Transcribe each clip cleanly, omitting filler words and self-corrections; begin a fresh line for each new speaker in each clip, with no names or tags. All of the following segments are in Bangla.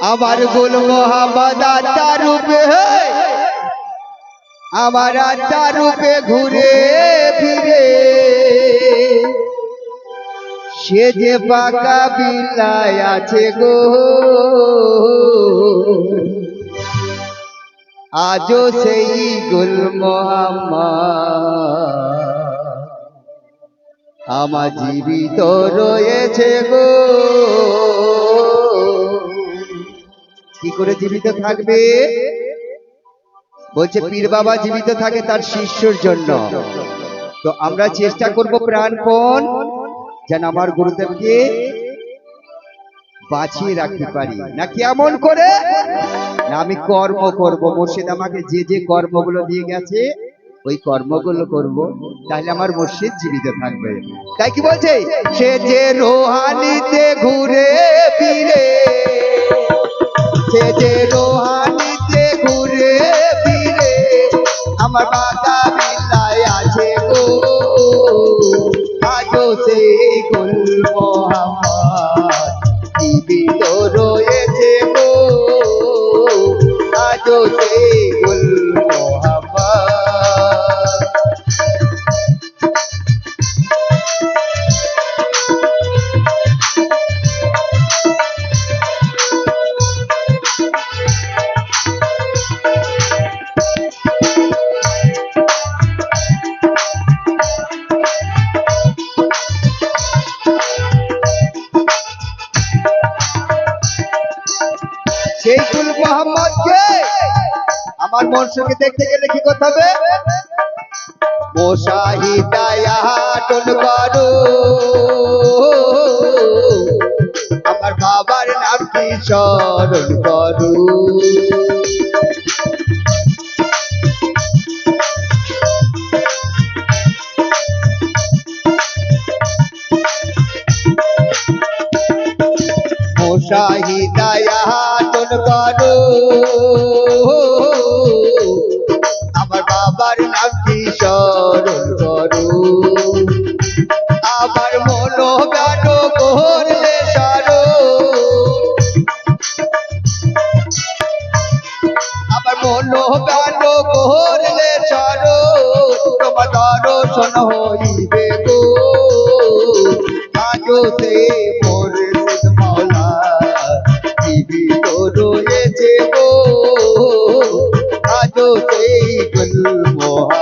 আমার গুল মোহাম্মদ আত্মা রূপে আমার আত্মা রূপে ঘুরে ফিরে সে যে পাকা বিল্লায় আছে গো আজও সেই গুল মোহাম্মদ আমার জীবিত রয়েছে গো। কি করে জীবিত থাকবে? বলছে পীর বাবা জীবিত থাকে তার শিষ্যর জন্য। তো আমরা চেষ্টা করব প্রাণপণ যেন আমার গুরুদেবকে বাঁচিয়ে রাখতে পারি। না কেমন করে? না আমি কর্ম করব, মুর্শিদ আমাকে যে যে কর্মগুলো দিয়ে গেছে ওই কর্মগুলো করব, তাহলে আমার মুর্শিদ জীবিত থাকবে। তাই কি বলছে? সে যে রোহানিতে ঘুরে ফিরে, সে যে রোহানিতে ঘুরে ফিরে আমার বাঁকা বিল্লায় আছে গো আজও সেই গুল মোহাম্মদ জীবিত রয়েছে গো আজও সেই গুল মোহাম্মদ। সেই গুল মোহাম্মদকে আমার মনসুরকে দেখতে গেলে কি করতে হবে? মোশাহিদায়াতুল করো আমার বাবার নাম কি স্মরণ করো। মোশাহিদায়াতুল করো আমার বাবার নাম কি স্মরণ করো। আমার মনো গান করলে সারো, আমার মনো গান করলে সারো তোমার দর্শন হইবে গো আজও সে মুর্শিদ মাওলা জীবিত রয়েছে গো আজও সেই গুল মোহাম্মদ।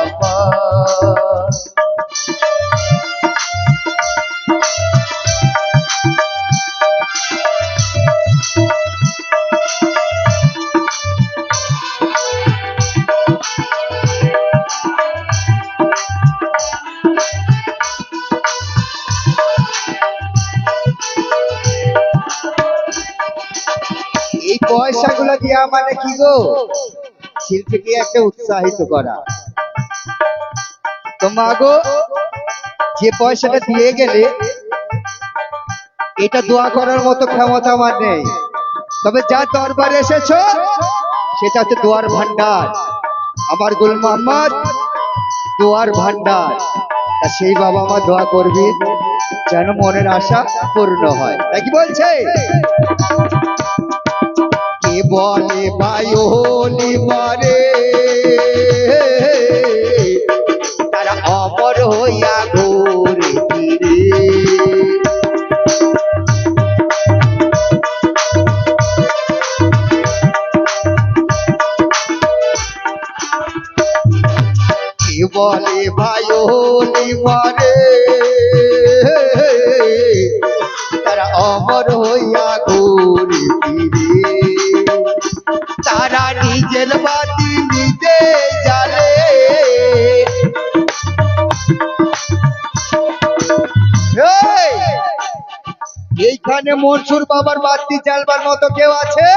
এই পয়সাগুলো দিয়া মানে কি গো? শিল্পীকে একটা উৎসাহিত করা। তো মা গো, যে পয়সাটা দিয়ে গেলে এটা দোয়া করার মতো ক্ষমতা আমার নেই, তবে যা দরবারে এসেছো সেটা হচ্ছে দোয়ার ভান্ডার। আমার গুল মোহাম্মদ দোয়ার ভান্ডার। তা সেই বাবা মা দোয়া করবি যেন মনের আশা পূর্ণ হয়। তাই কি বলছে? কে বলে বায়ুলি মরে তারা অমর হইয়া ঘুরে ফিরে। কে বলে বায়ুলি মরে তারা অমর হইয়া ঘুরে ফিরে। তারা নিজের বাতি নিজে জ্বালে, এইখানে মনসুর বাবার বাতি জ্বালবার মতো কেউ আছে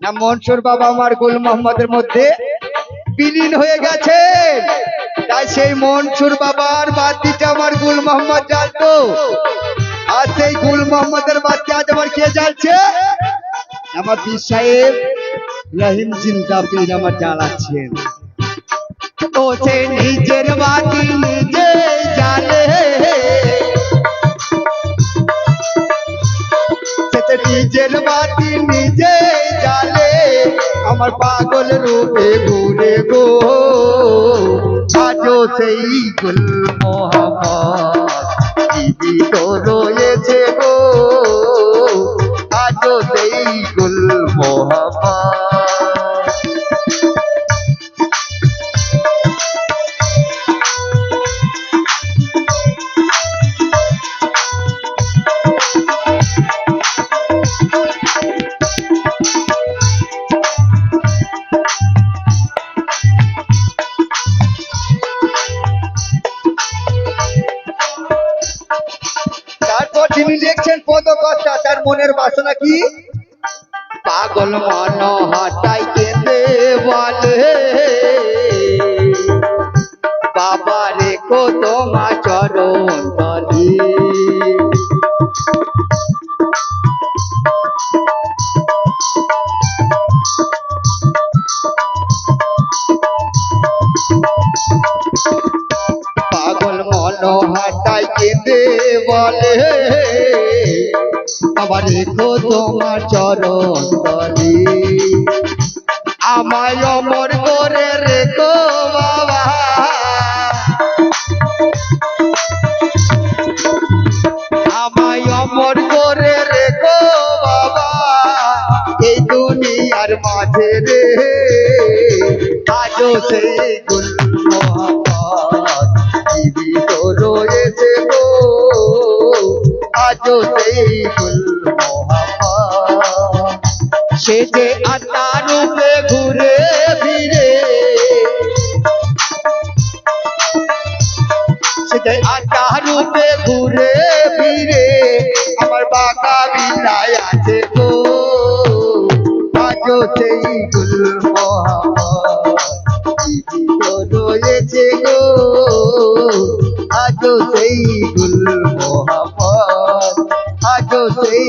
না? মনসুর বাবা আমার গুল মোহাম্মদের মধ্যে বিলীন হয়ে গেছে। তাই সেই মনসুর বাবার বাতিটা আমার গুল মোহাম্মদ জ্বালতো, আর সেই গুল মোহাম্মদের বাতি আজ আবার কে জ্বালছে? আমার পীর সাহেব রহিম জিন্দা পীর আমার জ্বালাচ্ছেন। ও সে নিজের বাতি নিজে জ্বালে, নিজের বাতি নিজে জ্বালে আমার পাগল রূপে ঘুরে গো আজও সেই গুল মোহাম্মদ জীবিত রয়েছে গো আজও সেই গুল মোহাম্মদ। তারপর তিনি লিখছেন পদকর্তা তার মনের বাসনা কি পাগল মন হাটাই কেঁদে বলে বাবা রেখো তোমার চরণ তলে পাগল মন হাটাই কেঁদে বলে আবার রেখো তোমার চরণ তলে আমায় অমর করে রেখো বাবা আমায় অমর করে রেখো বাবা এই দুনিয়ার মাঝে রে আজও সেই গুল মোহাম্মদ জীবিত রয়েছে গো আজও সেই গুল মোহাম্মদ সে যে আত্মার রূপে ঘুরে ফিরে সে যে আত্মার রূপে ঘুরে ফিরে আমার বাঁকা বিনায় আছে গো আজও সেই গুল মোহাম্মদ জীবিত রয়েছে গো আজও সেই গুল মোহাম্মদ আজও সেই